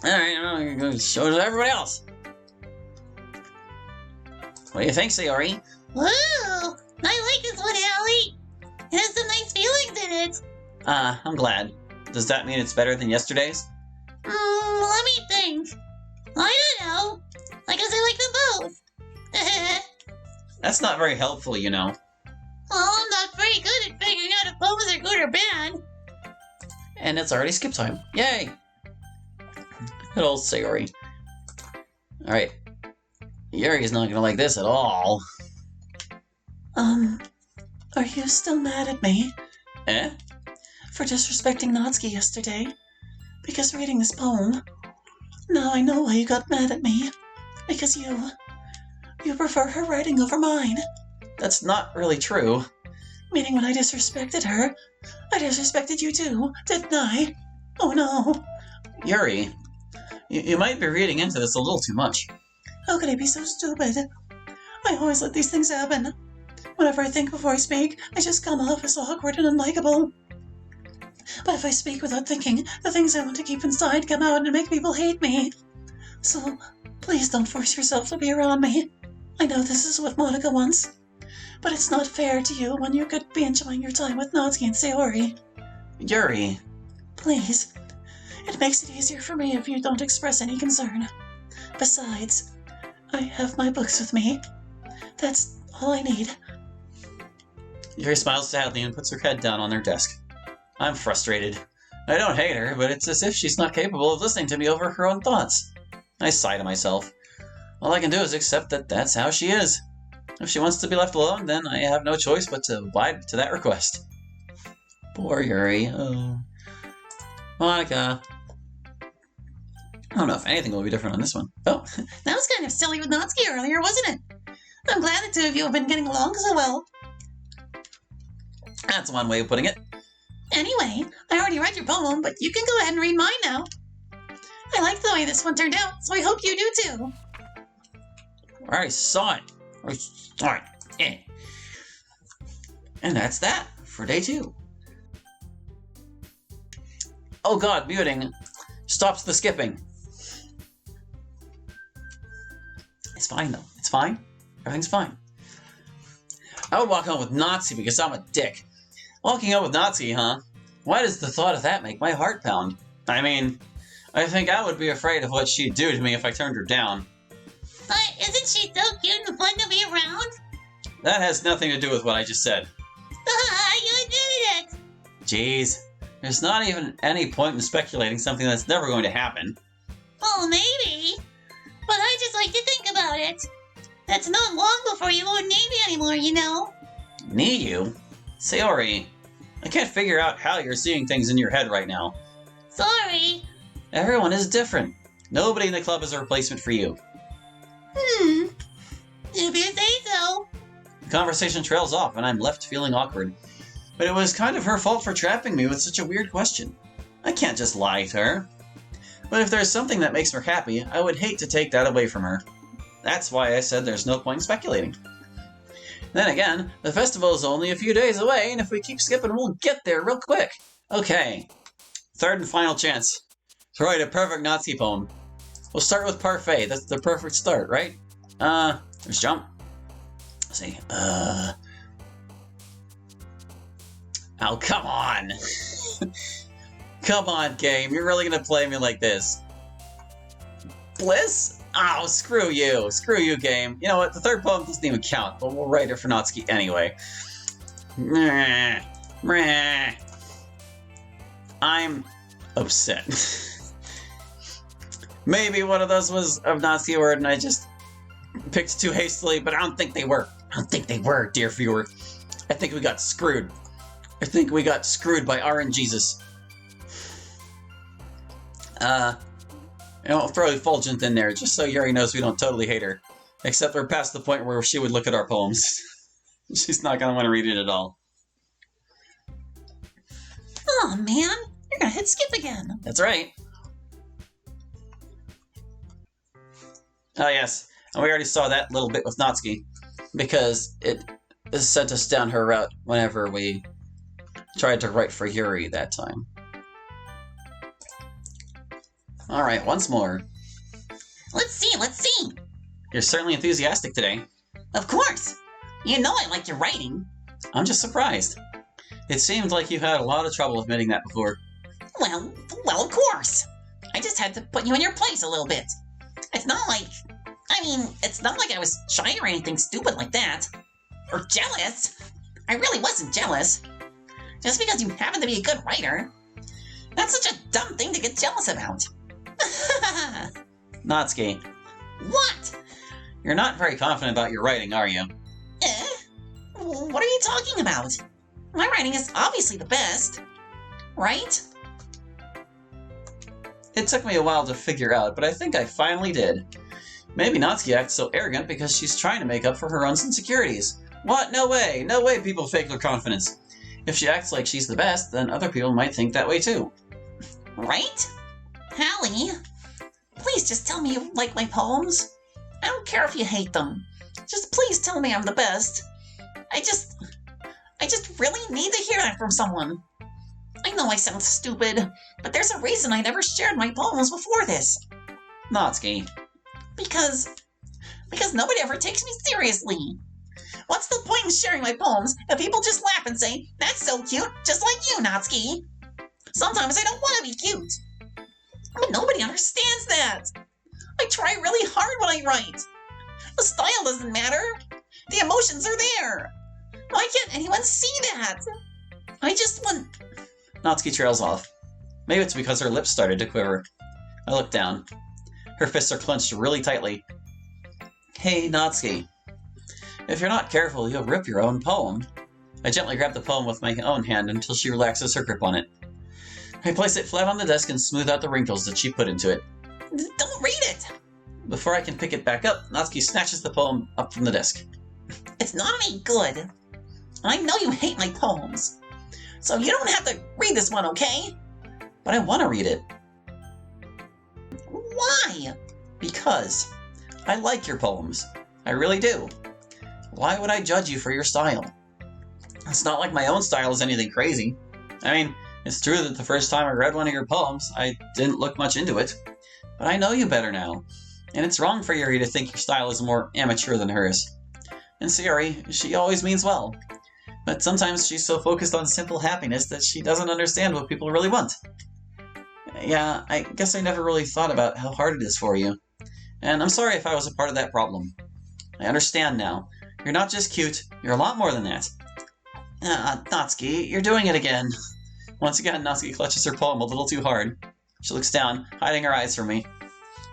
Alright, I'm gonna show it to everybody else. What do you think, Sayori? Woo! I like this one, Allie. It has some nice feelings in it. I'm glad. Does that mean it's better than yesterday's? Let me think. I don't know. I guess I like them both. That's not very helpful, you know. Well, I'm not very good at figuring out if poems are good or bad. And it's already skip time. Yay! Good old Sayori. Alright. Yuri's not gonna like this at all. Are you still mad at me? Eh? For disrespecting Natsuki yesterday? Because reading this poem, now I know why you got mad at me. Because you prefer her writing over mine. That's not really true. Meaning when I disrespected her, I disrespected you too, didn't I? Oh no. Yuri, you might be reading into this a little too much. How could I be so stupid? I always let these things happen. Whenever I think before I speak, I just come off as awkward and unlikable. But if I speak without thinking, the things I want to keep inside come out and make people hate me. So, please don't force yourself to be around me. I know this is what Monica wants, but it's not fair to you when you could be enjoying your time with Natsuki and Sayori. Yuri. Please. It makes it easier for me if you don't express any concern. Besides, I have my books with me. That's all I need. Yuri smiles sadly and puts her head down on their desk. I'm frustrated. I don't hate her, but it's as if she's not capable of listening to me over her own thoughts. I sigh to myself. All I can do is accept that that's how she is. If she wants to be left alone, then I have no choice but to abide to that request. Poor Yuri. Oh. Monica. I don't know if anything will be different on this one. Oh. That was kind of silly with Natsuki earlier, wasn't it? I'm glad the two of you have been getting along so well. That's one way of putting it. Anyway, I already read your poem, but you can go ahead and read mine now. I like the way this one turned out, so I hope you do too. I saw it. Alright. Yeah. And that's that for day 2. Oh god, muting stops the skipping. It's fine though. It's fine. Everything's fine. I would walk home with Natsuki because I'm a dick. Walking home with Natsuki, huh? Why does the thought of that make my heart pound? I mean, I think I would be afraid of what she'd do to me if I turned her down. But isn't she so cute and fun to be around? That has nothing to do with what I just said. You admitted it! Jeez. There's not even any point in speculating something that's never going to happen. Well, maybe. But I just like to think about it. That's not long before you won't need me anymore, you know? Need you? Sayori, I can't figure out how you're seeing things in your head right now. Sorry. Everyone is different. Nobody in the club is a replacement for you. If you say so. The conversation trails off and I'm left feeling awkward. But it was kind of her fault for trapping me with such a weird question. I can't just lie to her. But if there's something that makes her happy, I would hate to take that away from her. That's why I said there's no point in speculating. Then again, the festival is only a few days away, and if we keep skipping, we'll get there real quick. Okay, third and final chance to write a perfect Natsuki poem. We'll start with Parfait. That's the perfect start, right? There's jump. Let's see. Oh, come on. Come on, game. You're really gonna play me like this. Bliss? Oh, screw you. Screw you, game. You know what? The third poem doesn't even count, but we'll write it for Natsuki anyway. I'm upset. Maybe one of those was of Natsuki word and I just picked too hastily, but I don't think they were. I don't think they were, dear viewer. I think we got screwed. I think we got screwed by RNGesus. And I'll throw Effulgent in there, just so Yuri knows we don't totally hate her. Except we're past the point where she would look at our poems. She's not gonna want to read it at all. Oh man, you're gonna hit skip again. That's right. Oh yes, and we already saw that little bit with Natsuki, because it sent us down her route whenever we tried to write for Yuri that time. Alright, once more. Let's see. You're certainly enthusiastic today. Of course. You know I like your writing. I'm just surprised. It seemed like you had a lot of trouble admitting that before. Well, of course. I just had to put you in your place a little bit. It's not like I was shy or anything stupid like that. Or jealous. I really wasn't jealous. Just because you happen to be a good writer. That's such a dumb thing to get jealous about. Natsuki, What? you're not very confident about your writing, are you? What are you talking about? My writing is obviously the best. Right? It took me a while to figure out, but I think I finally did. Maybe Natsuki acts so arrogant because she's trying to make up for her own insecurities. What? No way! No way people fake their confidence. If she acts like she's the best, then other people might think that way too. Right? Hallie, please just tell me you like my poems. I don't care if you hate them. Just please tell me I'm the best. I just really need to hear that from someone. I know I sound stupid, but there's a reason I never shared my poems before this. Natsuki, Because nobody ever takes me seriously. What's the point in sharing my poems if people just laugh and say, "That's so cute, just like you, Natsuki"? Sometimes I don't want to be cute. But nobody understands that. I try really hard when I write. The style doesn't matter. The emotions are there. Why can't anyone see that? I just want... Natsuki trails off. Maybe it's because her lips started to quiver. I look down. Her fists are clenched really tightly. Hey, Natsuki. If you're not careful, you'll rip your own poem. I gently grab the poem with my own hand until she relaxes her grip on it. I place it flat on the desk and smooth out the wrinkles that she put into it. Don't read it. Before I can pick it back up, Natsuki snatches the poem up from the desk. It's not any good. I know you hate my poems. So you don't have to read this one, okay? But I want to read it. Why? Because I like your poems. I really do. Why would I judge you for your style? It's not like my own style is anything crazy. I mean, it's true that the first time I read one of your poems, I didn't look much into it. But I know you better now. And it's wrong for Yuri to think your style is more amateur than hers. And Sayori, she always means well. But sometimes she's so focused on simple happiness that she doesn't understand what people really want. Yeah, I guess I never really thought about how hard it is for you. And I'm sorry if I was a part of that problem. I understand now. You're not just cute, you're a lot more than that. Natsuki, you're doing it again. Once again, Natsuki clutches her poem a little too hard. She looks down, hiding her eyes from me.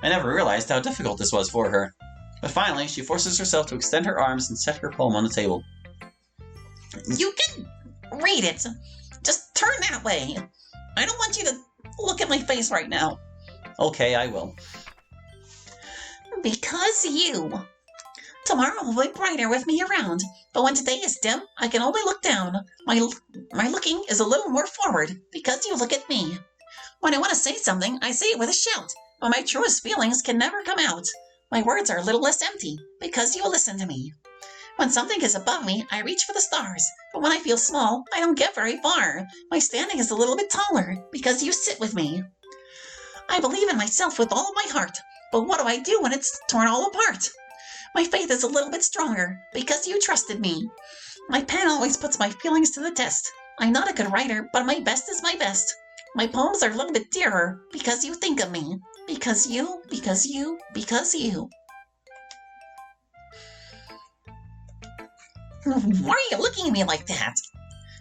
I never realized how difficult this was for her. But finally, she forces herself to extend her arms and set her poem on the table. You can read it. Just turn that way. I don't want you to look at my face right now. Okay, I will. Because you. Tomorrow will be brighter with me around, but when today is dim, I can only look down. My looking is a little more forward, because you look at me. When I want to say something, I say it with a shout, but my truest feelings can never come out. My words are a little less empty, because you listen to me. When something is above me, I reach for the stars, but when I feel small, I don't get very far. My standing is a little bit taller, because you sit with me. I believe in myself with all of my heart, but what do I do when it's torn all apart? My faith is a little bit stronger, because you trusted me. My pen always puts my feelings to the test. I'm not a good writer, but my best is my best. My poems are a little bit dearer, because you think of me. Because you, because you, because you. Why are you looking at me like that?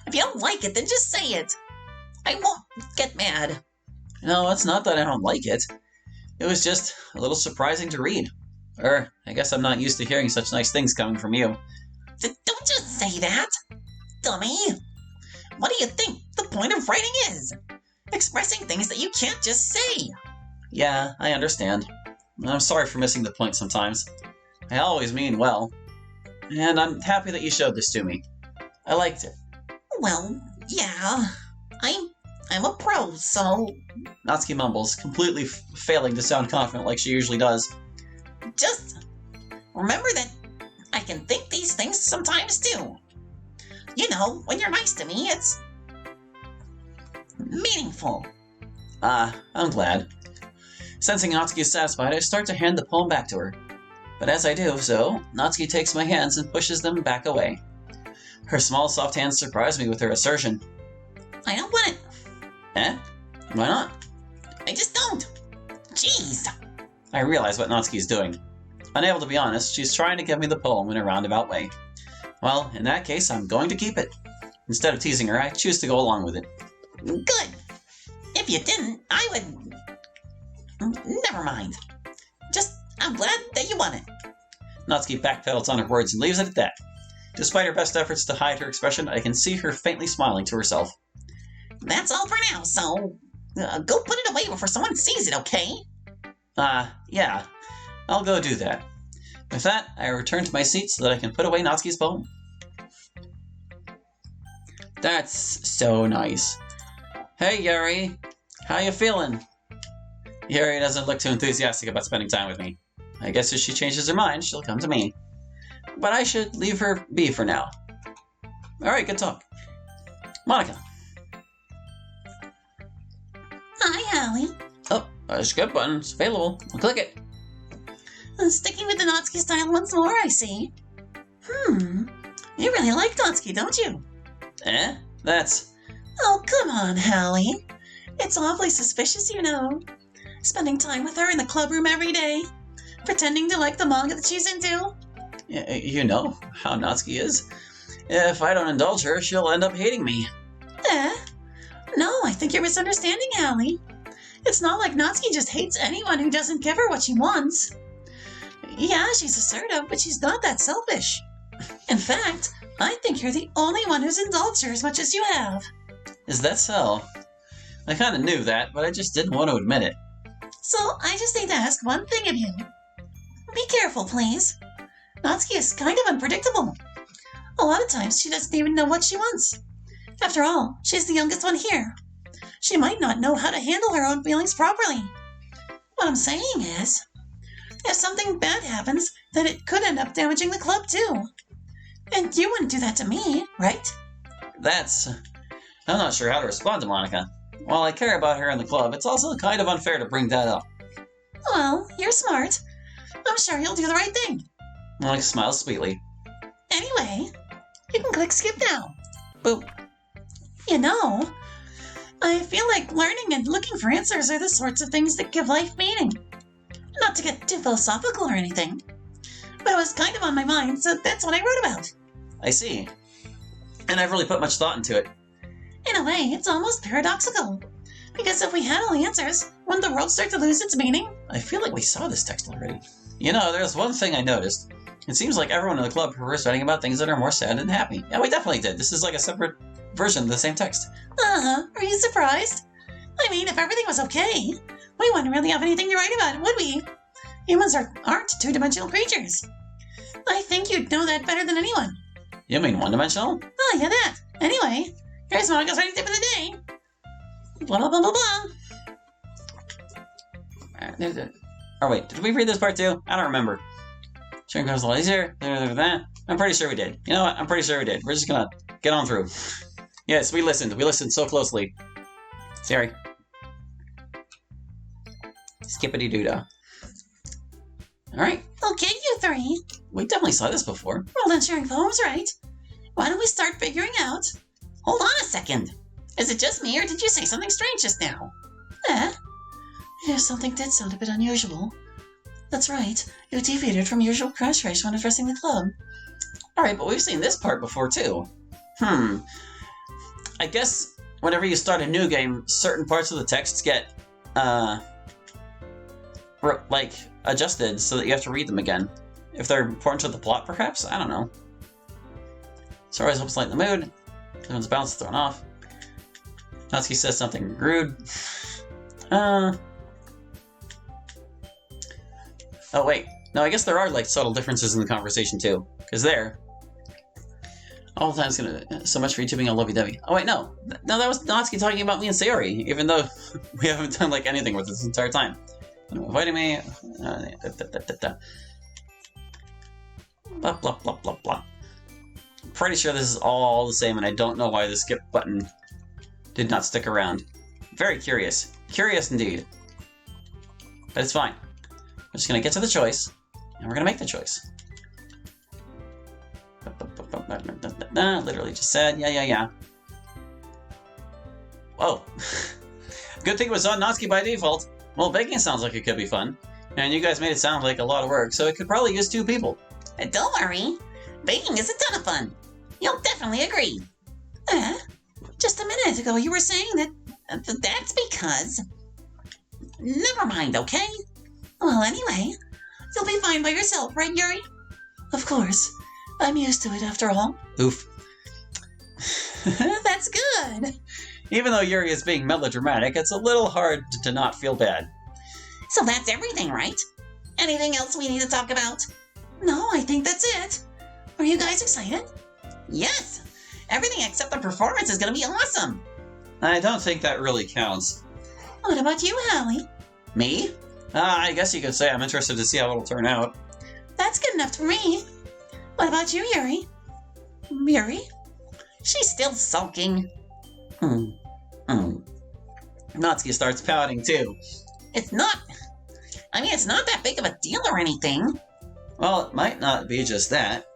If you don't like it, then just say it. I won't get mad. No, it's not that I don't like it. It was just a little surprising to read. I guess I'm not used to hearing such nice things coming from you. Don't just say that, dummy. What do you think the point of writing is? Expressing things that you can't just say. Yeah, I understand. I'm sorry for missing the point sometimes. I always mean well. And I'm happy that you showed this to me. I liked it. Well, yeah. I'm a pro, so... Natsuki mumbles, completely failing to sound confident like she usually does. Just remember that I can think these things sometimes too. You know, when you're nice to me, it's meaningful. I'm glad. Sensing Natsuki is satisfied, I start to hand the poem back to her. But as I do so, Natsuki takes my hands and pushes them back away. Her small, soft hands surprise me with her assertion. I don't want it. Eh? Why not? I just don't. Jeez. I realize what Natsuki is doing. Unable to be honest, she's trying to give me the poem in a roundabout way. Well, in that case, I'm going to keep it. Instead of teasing her, I choose to go along with it. Good. If you didn't, I would... Never mind. I'm glad that you want it. Natsuki backpedals on her words and leaves it at that. Despite her best efforts to hide her expression, I can see her faintly smiling to herself. That's all for now, so go put it away before someone sees it, okay? Yeah. I'll go do that. With that, I return to my seat so that I can put away Natsuki's poem. That's so nice. Hey, Yuri. How you feeling? Yuri doesn't look too enthusiastic about spending time with me. I guess if she changes her mind, she'll come to me. But I should leave her be for now. Alright, good talk. Monica. Hi, Hallie. Oh, a skip button. It's available. I'll click it. Sticking with the Natsuki style once more, I see. You really like Natsuki, don't you? Eh? That's... Oh, come on, Hallie. It's awfully suspicious, you know. Spending time with her in the club room every day. Pretending to like the manga that she's into. You know how Natsuki is. If I don't indulge her, she'll end up hating me. Eh? No, I think you're misunderstanding, Hallie. It's not like Natsuki just hates anyone who doesn't give her what she wants. Yeah, she's assertive, but she's not that selfish. In fact, I think you're the only one who's indulged her as much as you have. Is that so? I kind of knew that, but I just didn't want to admit it. So I just need to ask one thing of you. Be careful, please. Natsuki is kind of unpredictable. A lot of times she doesn't even know what she wants. After all, she's the youngest one here. She might not know how to handle her own feelings properly. What I'm saying is, if something bad happens, then it could end up damaging the club too. And you wouldn't do that to me, right? I'm not sure how to respond to Monica. While I care about her in the club, it's also kind of unfair to bring that up. Well, you're smart. I'm sure you'll do the right thing. Monica smiles sweetly. Anyway, you can click skip now. Boop. You know, I feel like learning and looking for answers are the sorts of things that give life meaning. Not to get too philosophical or anything, but it was kind of on my mind, so that's what I wrote about. I see. And I've really put much thought into it. In a way, it's almost paradoxical. Because if we had all the answers, wouldn't the world start to lose its meaning? I feel like we saw this text already. You know, there's one thing I noticed. It seems like everyone in the club prefers writing about things that are more sad than happy. Yeah, we definitely did. This is like a separate version of the same text. Are you surprised? I mean, if everything was okay, we wouldn't really have anything to write about, would we? Humans aren't two-dimensional creatures. I think you'd know that better than anyone. You mean one-dimensional? Oh, yeah, that. Anyway, here's Monica's writing tip of the day. Blah, blah, blah, blah, blah. Oh, wait, did we read this part too? I don't remember. Sharing comes a lot easier. I'm pretty sure we did. You know what? I'm pretty sure we did. We're just gonna get on through. Yes, we listened. We listened so closely. Sorry. Skippity-doo-dah. Alright. Okay, you three. We definitely saw this before. Well, then sharing poems, right? Why don't we start figuring out? Hold on a second. Is it just me, or did you say something strange just now? Yeah, something did sound a bit unusual. That's right. You deviated from usual crash race when addressing the club. Alright, but we've seen this part before, too. I guess whenever you start a new game, certain parts of the text get, adjusted so that you have to read them again. If they're important to the plot, perhaps? I don't know. Sorry, helps lighten the mood. Everyone's balance is thrown off. Natsuki says something rude. Oh, wait. No, I guess there are, subtle differences in the conversation, too. Because there... all the time's gonna... So much for you being a lovey-dovey. Oh, wait, no. No, that was Natsuki talking about me and Sayori, even though we haven't done, anything with this entire time. Inviting me... Blah, blah, blah, blah, blah. I'm pretty sure this is all the same, and I don't know why the skip button did not stick around. Very curious. Curious indeed. But it's fine. We're just going to get to the choice, and we're going to make the choice. Literally just said, yeah. Oh. Good thing it was on Natsuki by default. Well, baking sounds like it could be fun. And you guys made it sound like a lot of work, so it could probably use 2 people. Don't worry. Baking is a ton of fun. You'll definitely agree. Just a minute ago you were saying that that's because... Never mind, okay? Well, anyway, you'll be fine by yourself, right, Yuri? Of course. I'm used to it after all. Oof. That's good. Even though Yuri is being melodramatic, it's a little hard to not feel bad. So that's everything, right? Anything else we need to talk about? No, I think that's it. Are you guys excited? Yes. Everything except the performance is going to be awesome. I don't think that really counts. What about you, Hallie? Me? I guess you could say I'm interested to see how it'll turn out. That's good enough for me. What about you, Yuri? Yuri? She's still sulking. Natsuki starts pouting too. It's not that big of a deal or anything. Well, it might not be just that.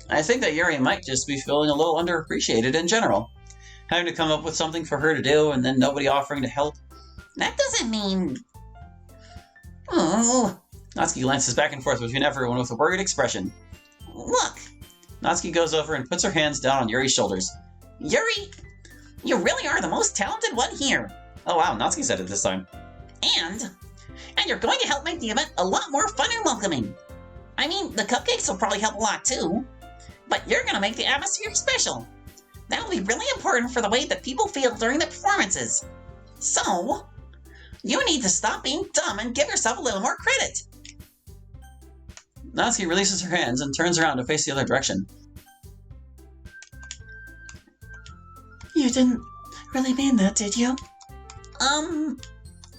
I think that Yuri might just be feeling a little underappreciated in general. Having to come up with something for her to do and then nobody offering to help. That doesn't mean... Oh. Natsuki glances back and forth between everyone with a worried expression. Look. Natsuki goes over and puts her hands down on Yuri's shoulders. Yuri, you really are the most talented one here. Oh wow, Natsuki said it this time. And you're going to help make the event a lot more fun and welcoming. I mean, the cupcakes will probably help a lot too. But you're going to make the atmosphere special. That will be really important for the way that people feel during the performances. So, you need to stop being dumb and give yourself a little more credit. Natsuki releases her hands and turns around to face the other direction. You didn't really mean that, did you?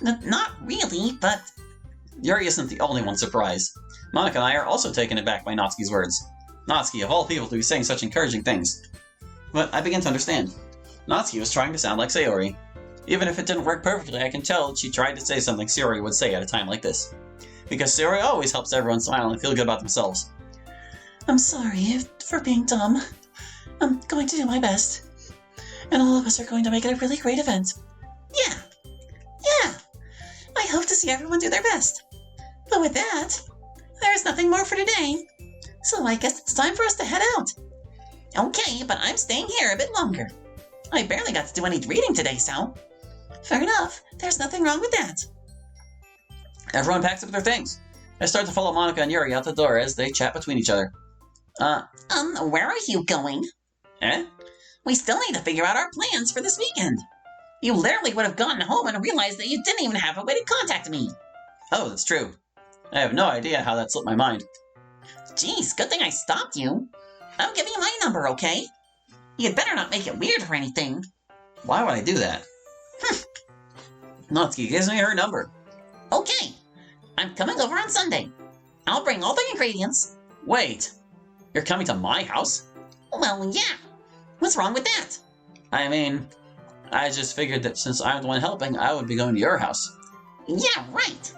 Not really, but... Yuri isn't the only one surprised. Monica and I are also taken aback by Natsuki's words. Natsuki, of all people, to be saying such encouraging things. But I begin to understand. Natsuki was trying to sound like Sayori. Even if it didn't work perfectly, I can tell that she tried to say something Sayori would say at a time like this. Because Sayori always helps everyone smile and feel good about themselves. I'm sorry for being dumb. I'm going to do my best. And all of us are going to make it a really great event. Yeah. I hope to see everyone do their best. But with that, there's nothing more for today. So I guess it's time for us to head out. Okay, but I'm staying here a bit longer. I barely got to do any reading today, so... Fair enough. There's nothing wrong with that. Everyone packs up their things. I start to follow Monica and Yuri out the door as they chat between each other. Where are you going? Eh? We still need to figure out our plans for this weekend. You literally would have gotten home and realized that you didn't even have a way to contact me. Oh, that's true. I have no idea how that slipped my mind. Geez, good thing I stopped you. I'm giving you my number, okay? You'd better not make it weird or anything. Why would I do that? Natsuki gives me her number. Okay, I'm coming over on Sunday. I'll bring all the ingredients. Wait, you're coming to my house? Well, yeah. What's wrong with that? I mean, I just figured that since I'm the one helping, I would be going to your house. Yeah, right.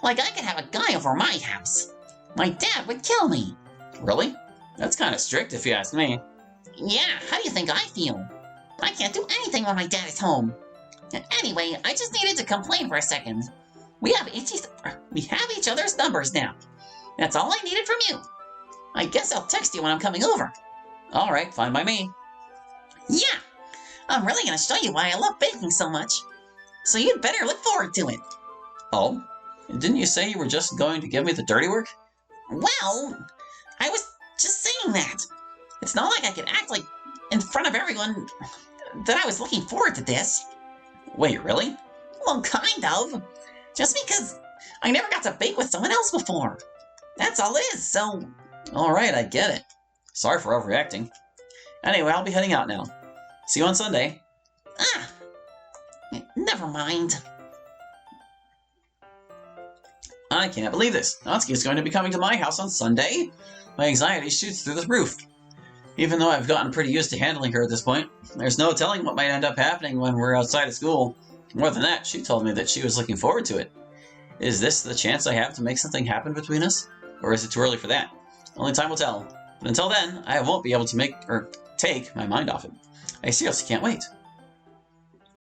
Like I could have a guy over my house. My dad would kill me. Really? That's kind of strict if you ask me. Yeah, how do you think I feel? I can't do anything when my dad is home. Anyway, I just needed to complain for a second. We have each other's numbers now. That's all I needed from you. I guess I'll text you when I'm coming over. Alright, fine by me. Yeah, I'm really going to show you why I love baking so much. So you'd better look forward to it. Oh? Didn't you say you were just going to give me the dirty work? Well, I was just saying that. It's not like I could act like in front of everyone that I was looking forward to this. Wait, really? Well, kind of. Just because I never got to bake with someone else before. That's all it is, so... Alright, I get it. Sorry for overreacting. Anyway, I'll be heading out now. See you on Sunday. Never mind. I can't believe this. Natsuki is going to be coming to my house on Sunday? My anxiety shoots through the roof. Even though I've gotten pretty used to handling her at this point, there's no telling what might end up happening when we're outside of school. More than that, she told me that she was looking forward to it. Is this the chance I have to make something happen between us? Or is it too early for that? Only time will tell. But until then, I won't be able to take my mind off it. I seriously can't wait.